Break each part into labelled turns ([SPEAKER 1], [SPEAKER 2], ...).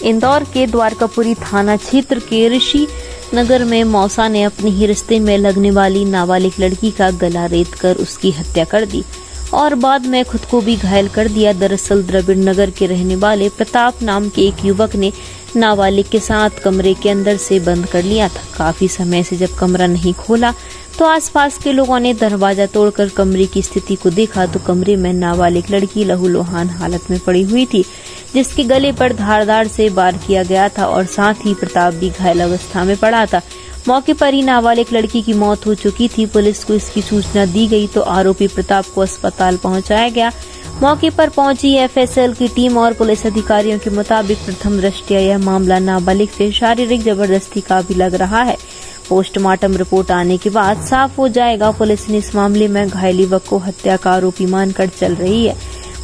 [SPEAKER 1] इंदौर के द्वारकापुरी थाना क्षेत्र के ऋषि नगर में मौसा ने अपने ही रिश्ते में लगने वाली नाबालिग लड़की का गला रेतकर उसकी हत्या कर दी और बाद में खुद को भी घायल कर दिया। दरअसल द्रविड़ नगर के रहने वाले प्रताप नाम के एक युवक ने नाबालिग के साथ कमरे के अंदर से बंद कर लिया था। काफी समय से जब कमरा नहीं खोला तो आसपास के लोगों ने दरवाजा तोड़कर कमरे की स्थिति को देखा तो कमरे में नाबालिग लड़की लहूलुहान हालत में पड़ी हुई थी, जिसके गले पर धारदार से वार किया गया था और साथ ही प्रताप भी घायल अवस्था में पड़ा था। मौके पर ही नाबालिग लड़की की मौत हो चुकी थी। पुलिस को इसकी सूचना दी गई तो आरोपी प्रताप को अस्पताल पहुंचाया गया। मौके पर पहुंची एफएसएल की टीम और पुलिस अधिकारियों के मुताबिक प्रथम दृष्टया यह मामला नाबालिग से शारीरिक जबरदस्ती का भी लग रहा है। पोस्टमार्टम रिपोर्ट आने के बाद साफ हो जाएगा। पुलिस ने इस मामले में घायल युवक को हत्या का आरोपी मानकर चल रही है।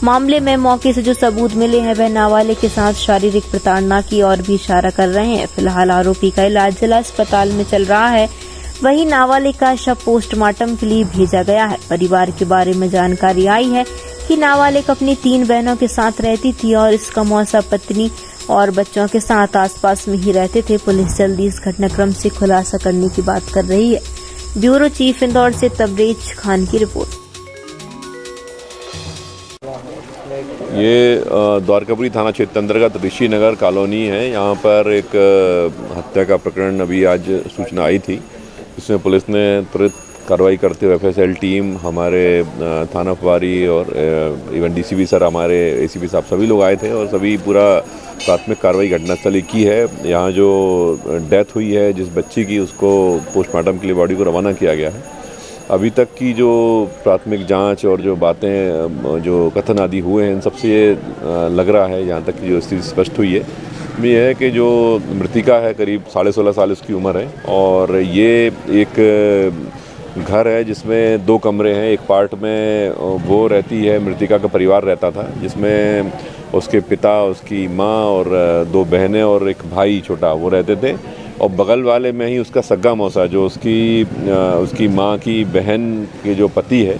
[SPEAKER 1] मामले में मौके से जो सबूत मिले हैं वह नाबालिग के साथ शारीरिक प्रताड़ना की ओर भी इशारा कर रहे हैं। फिलहाल आरोपी का इलाज जिला अस्पताल में चल रहा है। वहीं नाबालिग का शव पोस्टमार्टम के लिए भेजा गया है। परिवार के बारे में जानकारी आई है कि नाबालिग अपनी 3 बहनों के साथ रहती थी और इसका मौसा पत्नी और बच्चों के साथ आसपास में ही रहते थे। पुलिस जल्दी इस घटनाक्रम से खुलासा करने की बात कर रही है। ब्यूरो चीफ इंदौर से तबरेज खान की रिपोर्ट।
[SPEAKER 2] ये द्वारकापुरी थाना क्षेत्र अंतर्गत ऋषि नगर कॉलोनी है। यहाँ पर एक हत्या का प्रकरण अभी आज सूचना आई थी। इसमें पुलिस ने तुरंत कार्रवाई करते हुए एफएसएल टीम, हमारे थाना प्रभारी और इवन डीसीपी सर, हमारे एसीपी साहब, सभी लोग आए थे और सभी पूरा प्राथमिक कार्रवाई घटनास्थल की है। यहाँ जो डेथ हुई है जिस बच्ची की, उसको पोस्टमार्टम के लिए बॉडी को रवाना किया गया है। अभी तक की जो प्राथमिक जांच और जो बातें, जो कथन आदि हुए हैं, इन सबसे ये लग रहा है, यहाँ तक की जो स्थिति स्पष्ट हुई है, ये है कि जो मृतिका है करीब 16.5 साल उसकी उम्र है और ये एक घर है जिसमें 2 कमरे हैं। एक पार्ट में वो रहती है, मृतिका का परिवार रहता था, जिसमें उसके पिता, उसकी माँ और 2 बहनें और एक भाई छोटा वो रहते थे। और बगल वाले में ही उसका सग्गा मौसा, जो उसकी माँ की बहन के जो पति है,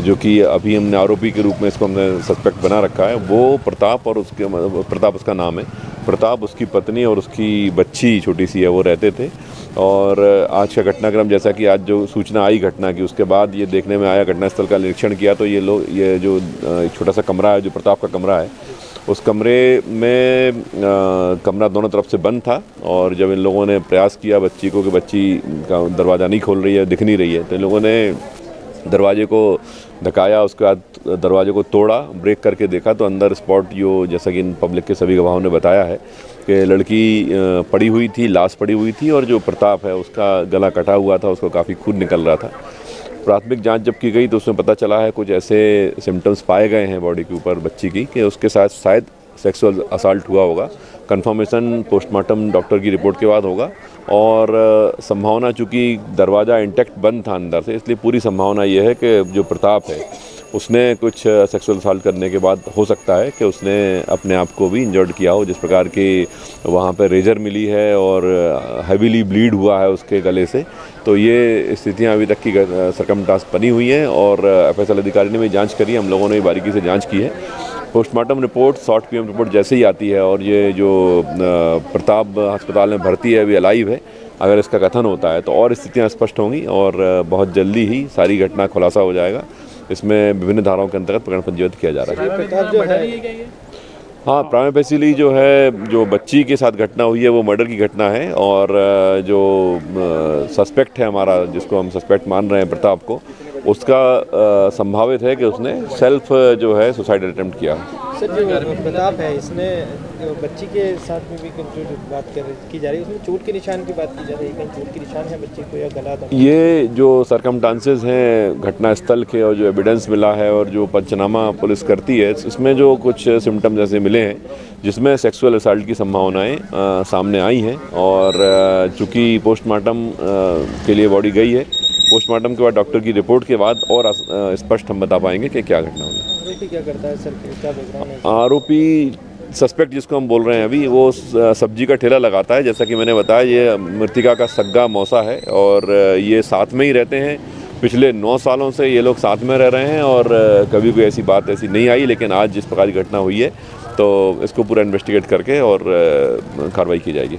[SPEAKER 2] जो कि अभी हमने आरोपी के रूप में इसको हमने सस्पेक्ट बना रखा है, वो प्रताप, और प्रताप उसका नाम है, प्रताप, उसकी पत्नी और उसकी बच्ची छोटी सी है, वो रहते थे। और आज का घटनाक्रम, जैसा कि आज जो सूचना आई घटना की, उसके बाद ये देखने में आया, घटनास्थल का निरीक्षण किया तो ये जो छोटा सा कमरा है, जो प्रताप का कमरा है, उस कमरे में कमरा दोनों तरफ से बंद था। और जब इन लोगों ने प्रयास किया बच्ची को कि बच्ची का दरवाज़ा नहीं खोल रही है, दिख नहीं रही है, तो इन लोगों ने दरवाजे को धकाया। उसके बाद दरवाजे को तोड़ा, ब्रेक करके देखा तो अंदर स्पॉट, जो जैसा कि इन पब्लिक के सभी गवाहों ने बताया है कि लड़की पड़ी हुई थी, लाश पड़ी हुई थी और जो प्रताप है उसका गला कटा हुआ था, उसको काफ़ी खून निकल रहा था। प्राथमिक जांच जब की गई तो उसमें पता चला है कुछ ऐसे सिम्टम्स पाए गए हैं बॉडी के ऊपर बच्ची की कि उसके साथ शायद सेक्सुअल असॉल्ट हुआ होगा। कंफर्मेशन पोस्टमार्टम डॉक्टर की रिपोर्ट के बाद होगा। और संभावना, चूँकि दरवाज़ा इंटैक्ट बंद था अंदर से, इसलिए पूरी संभावना ये है कि जो प्रताप है उसने कुछ सेक्सुअल असॉल्ट करने के बाद हो सकता है कि उसने अपने आप को भी इंजर्ड किया हो। जिस प्रकार की वहाँ पर रेजर मिली है और हैवीली ब्लीड हुआ है उसके गले से, तो ये स्थितियाँ अभी तक की सरकमस्टांस बनी हुई हैं और एफएसएल अधिकारी ने भी जांच करी, हम लोगों ने भी बारीकी से जांच की है। Postmortem report, short PM report जैसे ही आती है और ये जो प्रताप अस्पताल में भर्ती है, अभी अलाइव है, अगर इसका कथन होता है तो और स्थितियाँ स्पष्ट होंगी और बहुत जल्दी ही सारी घटना खुलासा हो जाएगा। इसमें विभिन्न धाराओं के अंतर्गत प्रकरण पंजीबद्ध किया जा रहा है। हाँ, प्राइमा फेसिली जो है, जो बच्ची के साथ घटना हुई है वो मर्डर की घटना है और जो सस्पेक्ट है हमारा, जिसको हम सस्पेक्ट मान रहे हैं प्रताप को, उसका संभावित है कि उसने सेल्फ जो है सुसाइड अटेम्प्ट किया।
[SPEAKER 3] सर, जो प्रताप है, इसने बच्ची के साथ में भी जो बात की जा रही है, उसमें चोट के निशान की बात की जा रही है, कहीं चोट के निशान है बच्ची को या गला दबा?
[SPEAKER 2] ये जो सरकमस्टांसेस हैं घटनास्थल के और जो एविडेंस मिला है और जो पंचनामा पुलिस करती है, इसमें जो कुछ सिम्टम्स ऐसे मिले हैं जिसमें सेक्सुअल असॉल्ट की संभावनाएं सामने आई हैं। और चूँकि पोस्टमार्टम के लिए बॉडी गई है, पोस्टमार्टम के बाद डॉक्टर की रिपोर्ट के बाद और स्पष्ट हम बता पाएंगे कि क्या घटना हुई।
[SPEAKER 3] आरोपी क्या करता है सर, क्या बैकग्राउंड है?
[SPEAKER 2] आरोपी सस्पेक्ट जिसको हम बोल रहे हैं अभी, वो सब्जी का ठेला लगाता है। जैसा कि मैंने बताया, ये मृतिका का सग्गा मौसा है और ये साथ में ही रहते हैं पिछले 9 सालों से ये लोग साथ में रह रहे हैं और कभी कोई ऐसी बात ऐसी नहीं आई, लेकिन आज जिस प्रकार की घटना हुई है तो इसको पूरा इन्वेस्टिगेट करके और कार्रवाई की जाएगी।